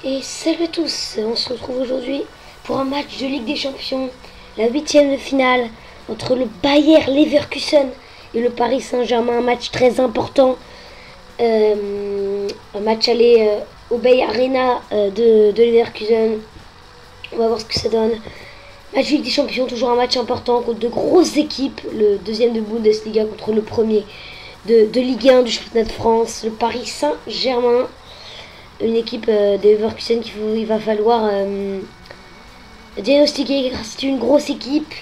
Et salut à tous, on se retrouve aujourd'hui pour un match de Ligue des Champions, la 8e de finale entre le Bayer Leverkusen et le Paris Saint-Germain, un match très important, un match aller au Bay Arena de Leverkusen. On va voir ce que ça donne. Match de Ligue des Champions, toujours un match important contre de grosses équipes, le deuxième de Bundesliga contre le premier de Ligue 1 du championnat de France, le Paris Saint-Germain. Une équipe des Leverkusen qu'il va falloir diagnostiquer. C'est une grosse équipe.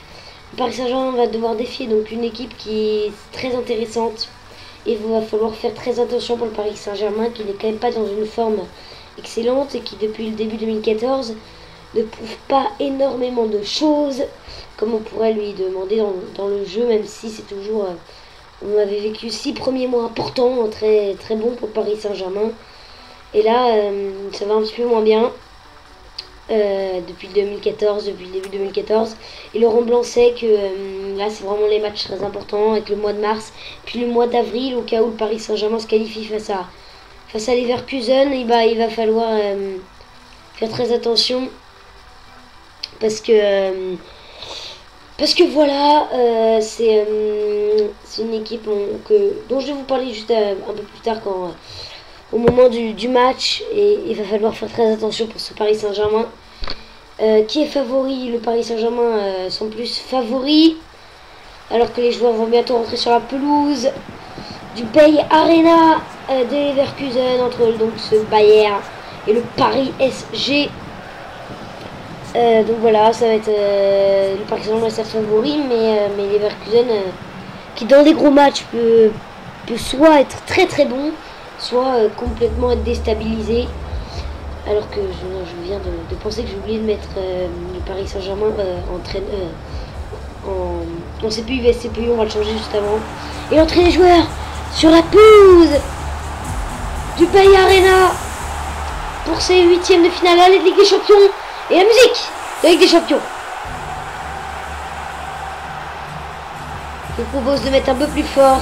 Le Paris Saint-Germain va devoir défier donc une équipe qui est très intéressante. Et il va falloir faire très attention pour le Paris Saint-Germain qui n'est quand même pas dans une forme excellente et qui depuis le début 2014 ne prouve pas énormément de choses comme on pourrait lui demander dans le jeu, même si c'est toujours... on avait vécu 6 premiers mois importants, très, très bons pour le Paris Saint-Germain. Et là, ça va un petit peu moins bien depuis le début 2014. Et Laurent Blanc sait que là, c'est vraiment les matchs très importants avec le mois de mars. Puis le mois d'avril, au cas où le Paris Saint-Germain se qualifie face à Leverkusen, il va falloir faire très attention. Parce que voilà, c'est une équipe dont je vais vous parler juste un peu plus tard au moment du match, et il va falloir faire très attention pour ce Paris Saint-Germain qui est favori. Le Paris Saint-Germain sont plus favoris alors que les joueurs vont bientôt rentrer sur la pelouse du Bay Arena de Leverkusen entre donc ce Bayern et le Paris SG. Donc voilà, ça va être le Paris Saint-Germain est favori, mais Leverkusen qui dans des gros matchs peut soit être très très bon, soit complètement être déstabilisé. Alors que je viens de penser que j'ai oublié de mettre le Paris Saint-Germain en CPU, vs CPU, on va le changer juste avant. Et l'entrée des joueurs sur la pelouse du Bay Arena pour ces 8e de finale à la Ligue des Champions. Et la musique de la Ligue des Champions. Je vous propose de mettre un peu plus fort.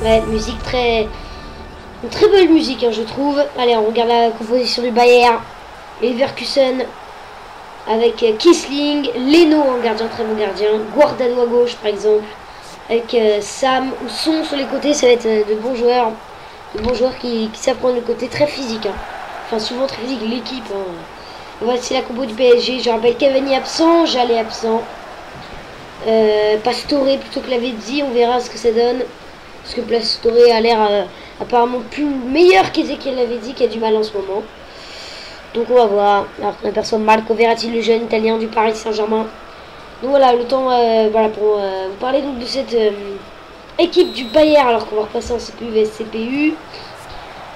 Ouais, musique une très belle musique, hein, je trouve. Allez, on regarde la composition du Bayern. Leverkusen avec Kissling, Leno en gardien, très bon gardien, Guardado à gauche par exemple, avec Sam ou Son sur les côtés. Ça va être de bons joueurs qui savent prendre le côté très physique, hein. Enfin souvent très physique, l'équipe, hein. Voilà, c'est la compo du PSG. Je rappelle Cavani absent, Jallet absent, Pastore plutôt que Lavezzi. On verra ce que ça donne. Parce que Pastore a l'air apparemment plus meilleur qu'Ezequiel Lavezzi qui a du mal en ce moment. Donc on va voir. Alors qu'on aperçoit Marco Verratti, le jeune italien du Paris Saint-Germain. Donc voilà, le temps voilà, pour vous parler donc de cette équipe du Bayern. Alors qu'on va repasser en CPU vs CPU.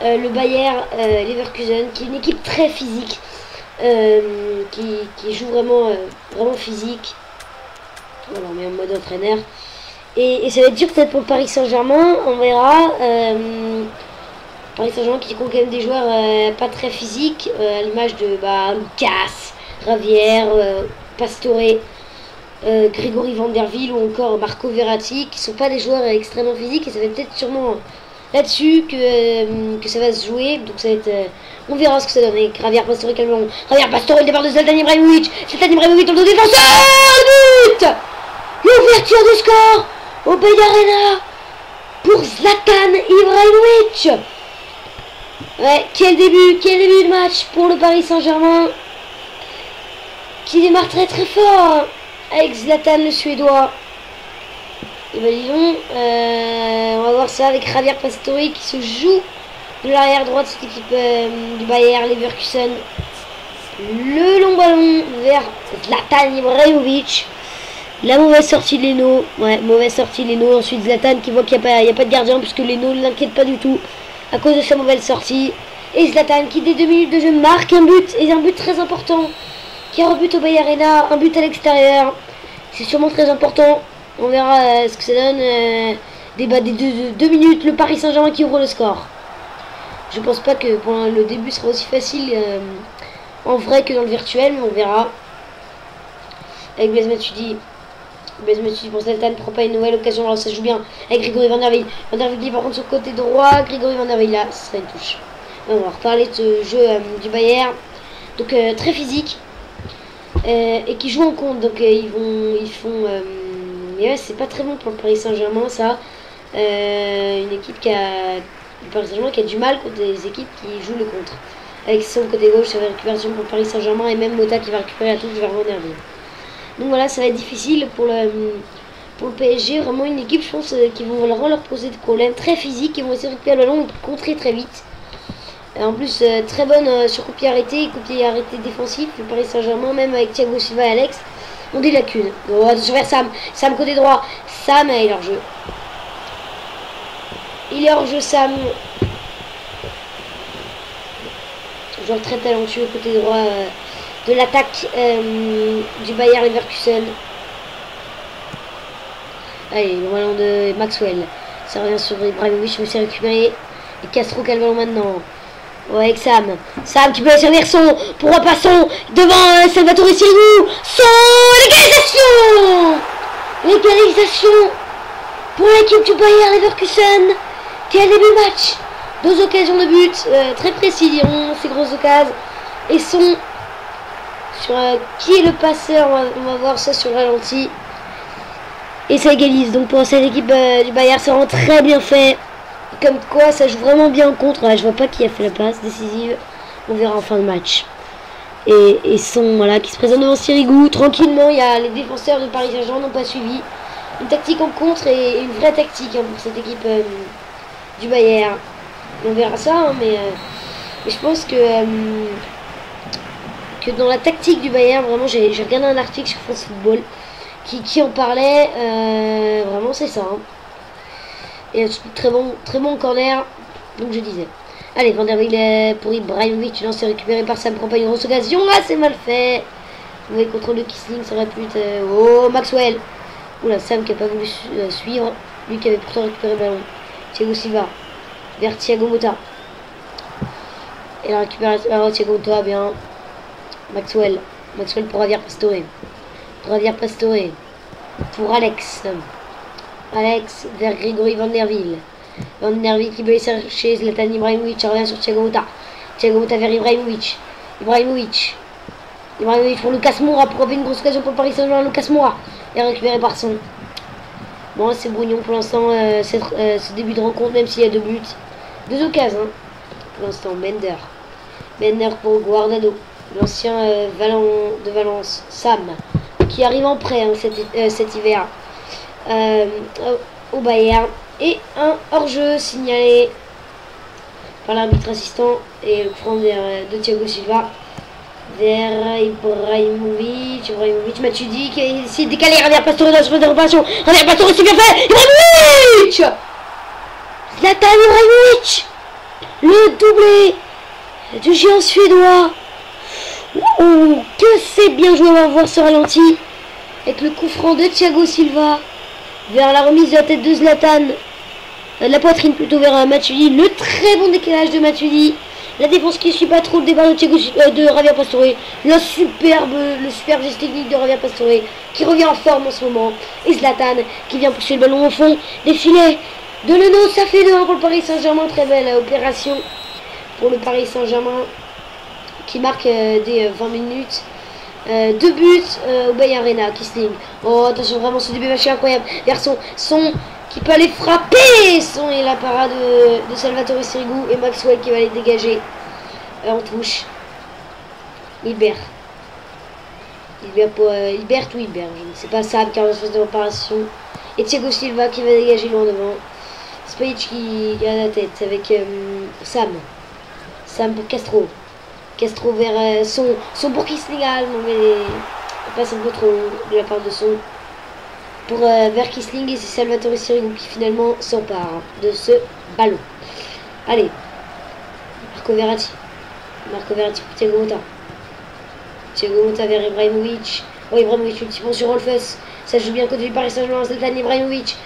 Le Bayern Leverkusen qui est une équipe très physique. Qui joue vraiment physique. Voilà, on met en mode entraîneur. Et ça va être dur peut-être pour le Paris Saint-Germain, on verra. Paris Saint-Germain qui compte quand même des joueurs pas très physiques, à l'image de Lucas, Ravière, Pastore, Grégory Vanderville ou encore Marco Verratti, qui sont pas des joueurs extrêmement physiques, et ça va peut-être sûrement là-dessus que ça va se jouer. Donc ça va être... on verra ce que ça donne avec Ravière, Pastore, calmement. Ravière, Pastore, le départ de Zlatan Ibrahimovic. Zlatan Ibrahimovic dans le défenseur, but! L'ouverture du score au Bay Arena pour Zlatan Ibrahimovic. Ouais, quel début de match pour le Paris Saint-Germain qui démarre très très fort avec Zlatan le Suédois. Et ben disons, on va voir ça avec Javier Pastore qui se joue de l'arrière droite de cette équipe du Bayer Leverkusen. Le long ballon vers Zlatan Ibrahimovic. La mauvaise sortie de Leno. Ouais, mauvaise sortie de Leno. Ensuite Zlatan qui voit qu'il n'y a pas de gardien puisque Leno ne l'inquiète pas du tout à cause de sa mauvaise sortie. Et Zlatan qui dès 2 minutes de jeu marque un but, et un but très important. Qui a rebut au Bay Arena, un but à l'extérieur. C'est sûrement très important. On verra ce que ça donne. Des 2 minutes, le Paris Saint-Germain qui ouvre le score. Je pense pas que pour le début sera aussi facile en vrai que dans le virtuel, mais on verra. Avec Blaise Matuidi. Blaise Matuidi pour Zlatan, prend pas une nouvelle occasion, alors ça joue bien avec Grégory Van der Veer. Van der Veer par contre sur le côté droit, Grégory Van der Veer là, ce serait une touche. On va reparler de ce jeu du Bayern. Donc très physique. Et qui jouent en compte, donc ils font mais ouais, c'est pas très bon pour le Paris Saint-Germain ça. Une équipe le Paris Saint-Germain qui a du mal contre des équipes qui jouent le contre. Avec son côté gauche, ça va récupération pour le Paris Saint-Germain, et même Mota qui va récupérer la touche vers Van der Veer. Donc voilà, ça va être difficile pour le PSG, vraiment une équipe je pense qui vont vraiment leur poser des problèmes très physiques, qui vont essayer de récupérer le ballon et contrer très vite. En plus, très bonne sur coup de pied arrêté défensif. Le Paris Saint-Germain, même avec Thiago Silva et Alex, ont des lacunes. Oh, attention vers Sam. Sam côté droit. Sam, il est hors jeu. Il est hors jeu, Sam. Joueur très talentueux côté droit de l'attaque du Bayer Leverkusen. Allez, le ballon de Maxwell. Ça revient sur Ibrahimovic, mais c'est récupéré. Et Castro qui a le ballon maintenant. Ouais, avec Sam. Sam qui peut servir son. Pourquoi pas son devant Salvatore Sirigu. Son l'égalisation. L'égalisation pour l'équipe du Bayer Leverkusen. Quel début de match. 2 occasions de but. Très précis diront ces grosses occasions. Et son sur qui est le passeur. On va voir ça sur le ralenti. Et ça égalise. Donc pour cette équipe du Bayer, c'est vraiment très bien fait. Comme quoi ça joue vraiment bien en contre. Là, je vois pas qui a fait la passe décisive. On verra en fin de match. Et son voilà qui se présente devant Sirigu tranquillement. Il y a les défenseurs de Paris Saint-Germain n'ont pas suivi. Une tactique en contre et une vraie tactique pour cette équipe du Bayern. On verra ça, hein, mais je pense que dans la tactique du Bayern, vraiment j'ai regardé un article sur France Football qui en parlait. Vraiment c'est ça. Hein. Et très bon corner. Donc je disais. Allez, Van der Veer pour Ibrahimovic. Tu lances récupéré par Sam. Prend pas une grosse occasion. Ah, c'est mal fait. Vous voyez, contrôle de Kissling. Ça aurait pu être. Oh, Maxwell. Oula, Sam qui a pas voulu suivre. Lui qui avait pourtant récupéré le ballon. Thiago Silva. Vers Thiago Motta. Et la récupération. Alors, Thiago Motta, bien. Maxwell. Maxwell pour Javier Pastore. Pour Alex. Alex vers Grégory Van der Veer. Van der Veer qui veut aller chercher Zlatan Ibrahimovic. Ça revient sur Thiago Motta. Thiago Motta vers Ibrahimovic. Ibrahimovic pour Lucas Moura. Pour avoir une grosse occasion pour Paris Saint-Germain. Lucas Moura. Et récupéré par son. Bon, c'est brouillon pour l'instant. Ce début de rencontre, même s'il y a 2 buts. 2 occasions. Hein, pour l'instant, Bender pour Guardado. L'ancien de Valence. Sam. Qui arrive en prêt hein, cet hiver. Au Bayern. Et un hors-jeu signalé par l'arbitre assistant et le franc de Thiago Silva vers Ibrahimovic. Matuidi qui a essayé de décaler Javier Pastore dans la surface de réparation. Javier Pastore, c'est bien fait. Ibrahimovic, Zlatan Ibrahimovic, le doublé du géant suédois. Oh, que c'est bien joué. On va voir ce ralenti avec le coup franc de Thiago Silva vers la remise de la tête de Zlatan, la poitrine plutôt vers Matuidi. Le très bon décalage de Matuidi. La défense qui ne suit pas trop le départ de Javier Pastore. Le superbe geste technique de Javier Pastore qui revient en forme en ce moment. Et Zlatan qui vient pousser le ballon au fond des filets de Leno. Ça fait 2-1 pour le Paris Saint-Germain. Très belle opération pour le Paris Saint-Germain qui marque dès 20 minutes. 2 buts au Bay Arena. Kissling. Oh attention, vraiment ce début match incroyable. Vers son qui peut aller frapper. Son et la parade de Salvatore Sirigu et Maxwell qui va aller dégager en touche. Hilbert ou Hilbert, je ne sais pas, Sam qui a une phase de réparation. Et Thiago Silva qui va dégager loin devant. Spajic qui a la tête avec Sam pour Castro vers son pour Kissling. Mais il passe un peu trop de la part de son pour vers Kissling, et c'est Salvatore Sirigu qui finalement s'empare de ce ballon. Allez, Marco Verratti. Marco Verratti pour Thiago Motta. Thiago Motta vers Ibrahimovic. Oh, Ibrahimovic ultimement sur Rolfes. Ça joue bien côté du Paris Saint-Germain. Zlatan Ibrahimovic.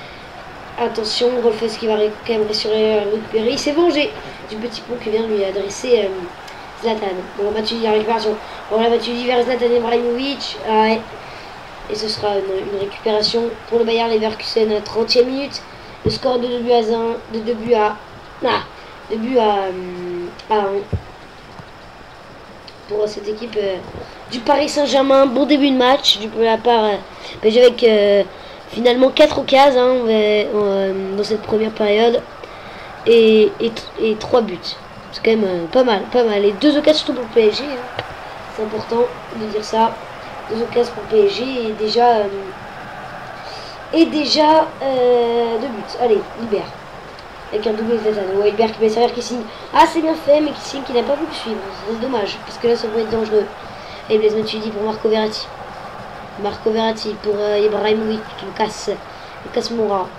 Attention, Rolfes qui va quand même récupérer. C'est bon, j'ai du petit pont qui vient lui adresser Zlatan. Bon, Matuidi en récupération. Bon, là, Matuidi vers Zlatan Ibrahimovic. Ah, ouais. Et ce sera une récupération pour le Bayer Leverkusen à la 30e minute. Le score de 2 buts à 1. De 2 buts à. Ah, 2 buts à 1. Pour cette équipe du Paris Saint-Germain. Bon début de match de la part PSG avec finalement 4 occasions dans cette première période et 3 buts. C'est quand même pas mal. Et 2 occasions surtout pour le PSG. Hein. C'est important de dire ça. 2 occasions pour le PSG et déjà 2 buts. Allez, Hilbert. Avec un double Zlatan. Hilbert qui va servir Kissing. Ah, c'est bien fait, mais Kissing qui n'a pas voulu suivre. C'est dommage, parce que là, ça pourrait être dangereux. Et Blaise Matuidi pour Marco Verratti. Marco Verratti pour Ibrahimovic. Lucas Moura.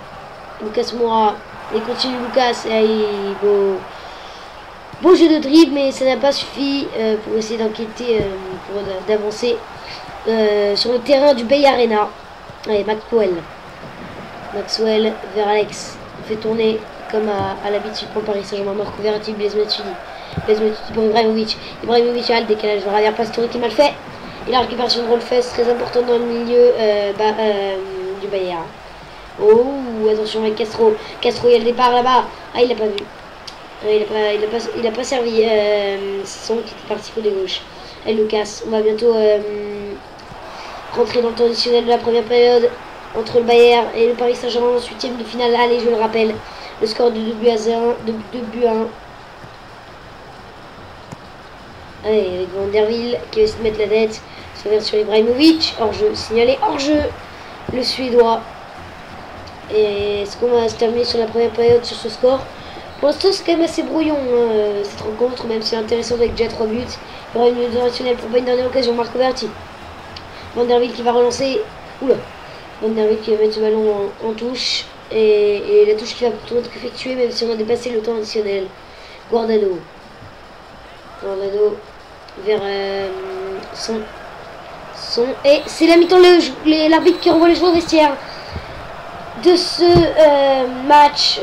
Il continue Lucas. Beau jeu de dribble, mais ça n'a pas suffi pour essayer d'enquêter, d'avancer sur le terrain du Bay Arena. Allez, Maxwell vers Alex. On fait tourner comme à l'habitude pour Paris Saint-Germain. Marco Verratti, Blaise Matuidi pour Ibrahimovic. Ibrahimovic a le décalage vers arrière Pastore qui est mal fait. Et la récupération de Rolfes très importante dans le milieu du Bayern. Oh, attention avec Castro. Castro, il y a le départ là-bas. Ah, il l'a pas vu. Il a pas servi. Son qui était parti côté gauche. Et Lucas, on va bientôt rentrer dans le temps additionnel de la première période entre le Bayern et le Paris Saint-Germain en 8e de finale. Allez, je le rappelle. Le score de 2 buts à 1. 2 buts à 1. Allez, avec Van der Wiel qui va se mettre la tête. Ça vient sur Ibrahimovic. Hors-jeu. Signalé hors-jeu. Le Suédois. Et est-ce qu'on va se terminer sur la première période sur ce score? Pour l'instant, c'est quand même assez brouillon cette rencontre, même si c'est intéressant avec déjà 3 buts. Il y aura une internationale pour pas une dernière occasion. Marco Verratti. Van der Wiel qui va relancer. Oula. Van der Wiel qui va mettre ce ballon en touche. Et la touche qui va pourtant être effectuée même si on a dépassé le temps additionnel. Guardado vers son. Et c'est la mi-temps, l'arbitre qui renvoie les joueurs vestiaires de ce match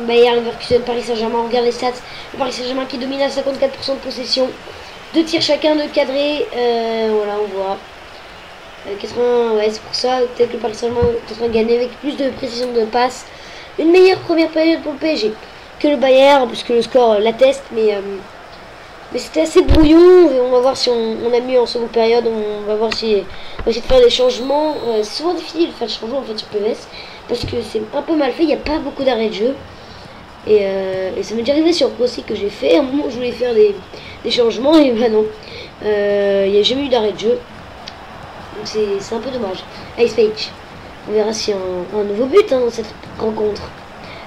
Bayer Leverkusen Paris Saint-Germain. On regarde les stats. Le Paris Saint-Germain qui domine à 54% de possession. 2 tirs chacun de cadré. Voilà, on voit. 80, ouais, c'est pour ça peut-être que le Paris Saint-Germain est en train de gagner avec plus de précision de passe. Une meilleure première période pour le PSG que le Bayern, puisque le score l'atteste, mais c'était assez brouillon. Et on va voir si on a mieux en seconde période. On va voir si on va essayer de faire des changements. C'est souvent difficile de faire des changements en fait sur PES parce que c'est un peu mal fait. Il n'y a pas beaucoup d'arrêts de jeu. Et ça m'est déjà arrivé sur Pro aussi que j'ai fait. À un moment où je voulais faire des changements et bah non. Il n'y a jamais eu d'arrêt de jeu. Donc c'est un peu dommage. Ice Page. On verra s'il y a un nouveau but dans cette rencontre.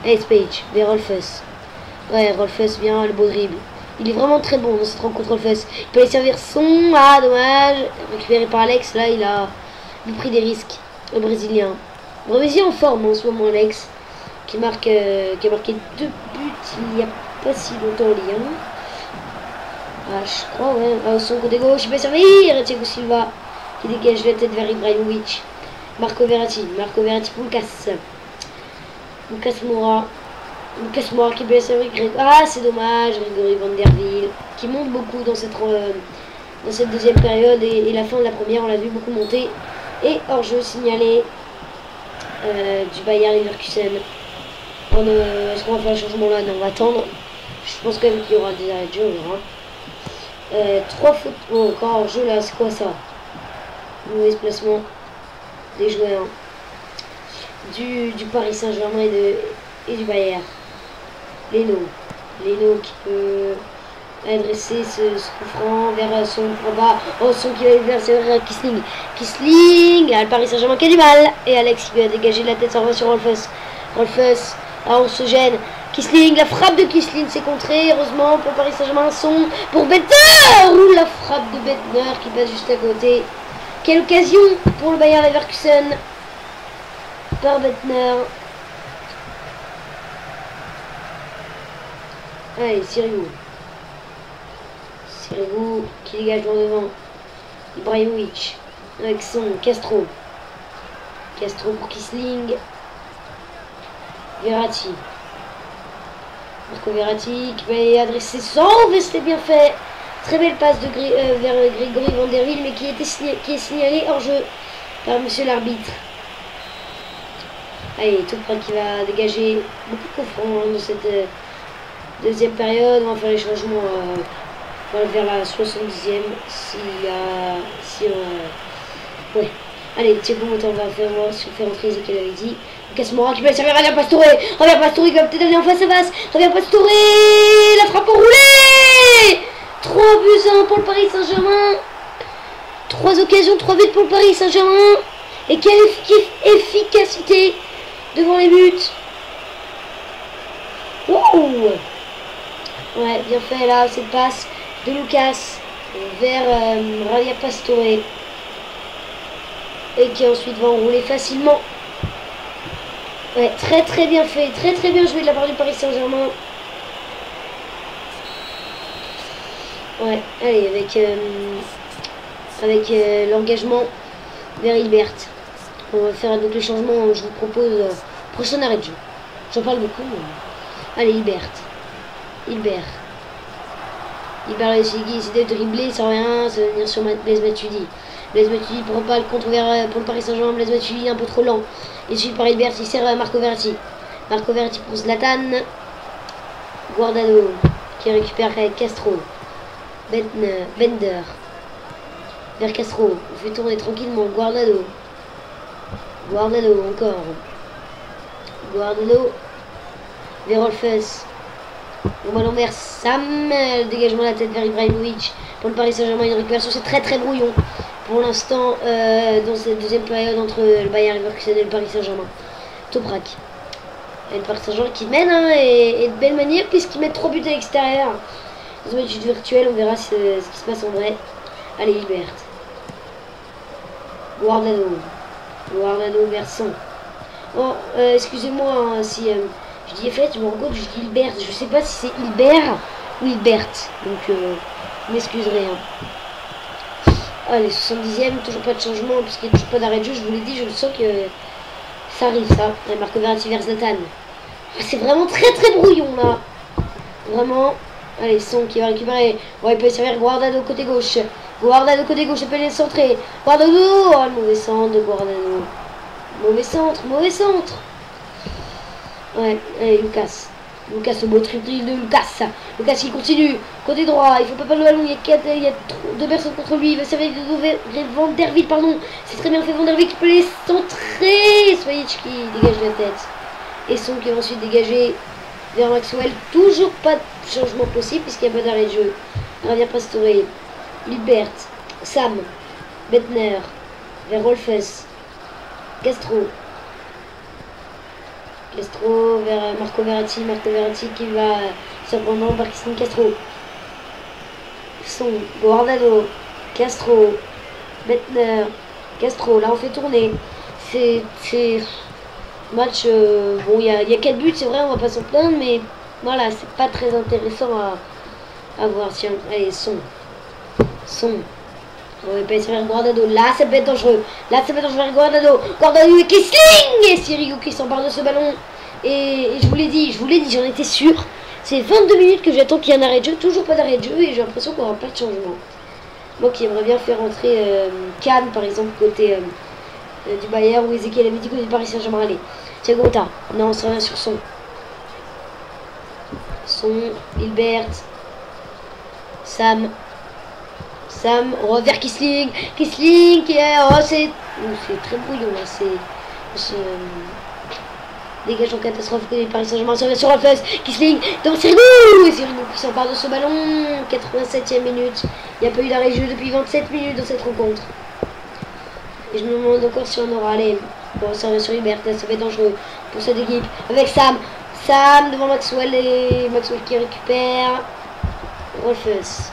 Ice Page vers Rolfes. Ouais, Rolfes bien, le beau dribble. Il est vraiment très bon dans cette rencontre Rolfes. Il peut aller servir son. Ah, dommage. Récupéré par Alex. Là, il a pris des risques. Le Brésilien. Le Brésilien en forme en ce moment, Alex. Qui a marqué 2 buts il n'y a pas si longtemps en Ligue 1. Ah, je crois, ouais. Ah, son côté gauche, il peut servir. Thiago Silva qui dégage la tête vers Ibrahimovic. Marco Verratti pour Lucas Moura qui peut servir. Ah, c'est dommage. Grégory Van der Wiel qui monte beaucoup dans cette deuxième période et la fin de la première, on l'a vu beaucoup monter. Et hors-jeu signalé du Bayer Leverkusen. Est-ce qu'on va faire le changement là? Non, on va attendre. Je pense quand même qu'il y aura des arrêts de jeu, on verra. 3 fautes. Oh, encore hors-jeu là, c'est quoi ça? Mauvais placement des joueurs du Paris Saint-Germain et du Bayern. Leno qui peut adresser ce coup franc vers son en bas. Oh, son qui va vers Kissling. Ah, le Paris Saint-Germain qui a du mal. Et Alex qui va dégager la tête sur Rolfes. Ah, on se gêne. Kissling, la frappe de Kissling, c'est contré. Heureusement pour Paris Saint-Germain, son pour Bettner. Ouh, la frappe de Bettner qui passe juste à côté. Quelle occasion pour le Bayer Leverkusen par Bettner. Allez, Siriou. Sirigu qui dégage loin devant. Ibrahimovic avec son Castro. Castro pour Kisling. Verratti. Marco Verratti qui va adresser son, mais c'était bien fait. Très belle passe de vers Grégory Vanderville, mais qui est signalé hors jeu par monsieur l'arbitre. Allez, Toprak qui va dégager beaucoup de coups francs dans cette deuxième période. On va faire les changements vers la 70e. Ouais. Allez, Thiago Motta, on va faire voir si on fait rentrer Ezekiel avait dit. Lucas Moura qui peut servir à Javier Pastore. Javier Pastore qui va peut-être aller en face à face. Javier Pastore, la frappe enroulée. 3 buts 1 pour le Paris Saint-Germain. 3 occasions, 3 buts pour le Paris Saint-Germain. Et quelle efficacité devant les buts. Wow. Ouais, bien fait là, cette passe de Lucas vers Javier Pastore. Et qui ensuite va enrouler facilement. Ouais, très bien fait, très bien joué de la part du Paris Saint-Germain. Ouais, allez, avec l'engagement vers Hilbert. On va faire donc les changements, je vous propose prochain arrêt de jeu. J'en parle beaucoup. Mais... Allez, Hilbert. Hilbert essaie de dribbler sans rien, ça va venir sur Blaise Matuidi. Blaise Matuidi prend pas le contre pour le Paris Saint-Germain. Blaise Matuidi un peu trop lent. Il suit par Hilbert, il sert à Marco Verratti. Marco Verratti pour Zlatan. Guardado qui récupère avec Castro. Bender. Vers Castro. On fait tourner tranquillement. Guardado encore. Guardado. Vers Rolfes. On va l'envers Sam. Dégagement de la tête vers Ibrahimovic. Pour le Paris Saint-Germain, une récupération. C'est très brouillon. Pour l'instant, dans cette deuxième période entre le Bayern Leverkusen et le Paris Saint-Germain. Toprak. Et le Paris Saint-Germain qui mène et de belle manière puisqu'ils mettent 3 buts à l'extérieur. Dans un match virtuel, on verra ce qui se passe en vrai. Allez, Hilbert. Guardado vers son. Oh, excusez-moi hein, si je dis fait, je me rends compte que je dis Hilbert. Je sais pas si c'est Hilbert ou Hilbert. Donc, vous m'excuserez. Hein. Allez, 70e, toujours pas de changement, puisqu'il n'y a toujours pas d'arrêt de jeu. Je vous l'ai dit, je le sens que ça arrive, ça. Et Marco Verratti vers Zlatan. C'est vraiment très brouillon, là. Vraiment. Allez, Son qui va récupérer. Ouais, il peut servir Guardado côté gauche. Guardado côté gauche, il peut les centrer. Guardado. Oh, le mauvais centre de Guardado. Mauvais centre. Ouais, allez, Lucas, le beau triple de Lucas. Lucas qui continue. Côté droit, il faut pas perdre le ballon. Il y a 2 personnes contre lui. Il va servir de Vanderville, pardon. C'est très bien fait. Vanderville qui peut les centrer. Svajic qui dégage la tête. Et Son qui va ensuite dégager vers Maxwell. Toujours pas de changement possible puisqu'il n'y a pas d'arrêt de jeu. Javier Pastore. Hilbert. Sam. Bettner. Vers Rolfes. Castro vers Marco Verratti qui va surprendre par Cristian Castro. Son, Guardado, Castro, Bettner, Castro, là on fait tourner. C'est match, bon il y a 4 buts, c'est vrai, on va pas s'en plaindre, mais voilà, c'est pas très intéressant à voir. Tiens, allez, Son. On va pas essayer Guardado. Là, ça peut être dangereux. Guardado et Kisling. Et Sirigu qui s'empare de ce ballon. Et je vous l'ai dit, j'en étais sûr. C'est 22 minutes que j'attends qu'il y ait un arrêt de jeu. Toujours pas d'arrêt de jeu. Et j'ai l'impression qu'on n'aura pas de changement. Moi qui aimerais bien faire rentrer Kahn, par exemple, côté du Bayern. Ou Ezekiel avait dit côté du Paris Saint-Germain. Allez, Thiago Motta. Non, on se revient sur Son. Hilbert. Sam, on va vers Kisling qui est... Oh, c'est très brouillon là, c'est... Dégage en catastrophe que les Paris Saint-Germain sur la face. Kisling dans Sirigu. Et Sirigu qui s'empare de ce ballon. 87e minute. Il n'y a pas eu d'arrêt de jeu depuis 27 minutes dans cette rencontre. Et je me demande encore si on aura... Allez, on va servir sur Hilbert, ça va être dangereux pour cette équipe. Avec Sam devant Maxwell et Maxwell qui récupère. Rolfes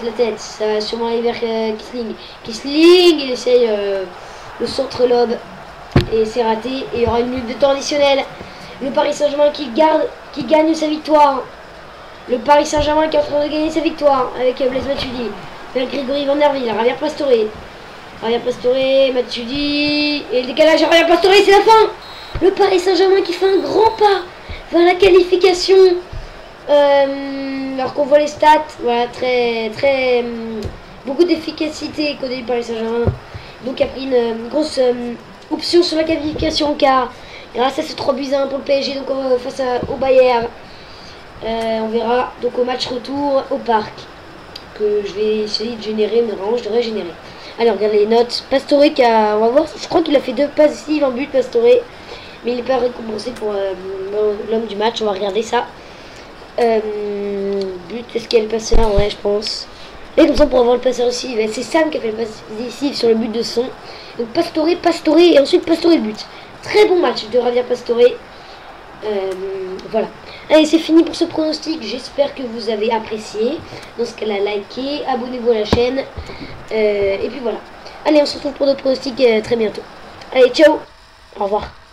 la tête, ça va sûrement aller vers Kisling, il essaye le centre lobe et c'est raté et il y aura une minute de temps additionnel. Le Paris Saint-Germain qui gagne sa victoire Le Paris Saint-Germain qui est en train de gagner sa victoire avec Blaise Matuidi. Vers Grégory Van Der Velde, Javier Pastore. Javier Pastore, Matuidi. Et le décalage à Javier Pastore, c'est la fin. Le Paris Saint-Germain qui fait un grand pas vers la qualification. Alors qu'on voit les stats, voilà, beaucoup d'efficacité côté du Paris Saint-Germain. Donc il a pris une grosse option sur la qualification car grâce à ce 3-1 pour le PSG donc face au Bayern. On verra donc au match retour au parc que je vais essayer de générer, mais vraiment je devrais générer. Alors regardez les notes. Pastore qui a, on va voir, je crois qu'il a fait 2 passes décisives en but Pastore, mais il n'est pas récompensé pour l'homme du match. On va regarder ça. But, est-ce qu'il y a le passeur? Ouais, je pense. Et comme ça pour avoir le passeur aussi, c'est Sam qui a fait le passe décisif sur le but de son. Donc Pastore et ensuite Pastore le but. Très bon match de Javier Pastore. Voilà. Allez, c'est fini pour ce pronostic. J'espère que vous avez apprécié. Dans ce cas-là, likez, abonnez-vous à la chaîne. Et puis voilà. Allez, on se retrouve pour d'autres pronostics très bientôt. Allez, ciao. Au revoir.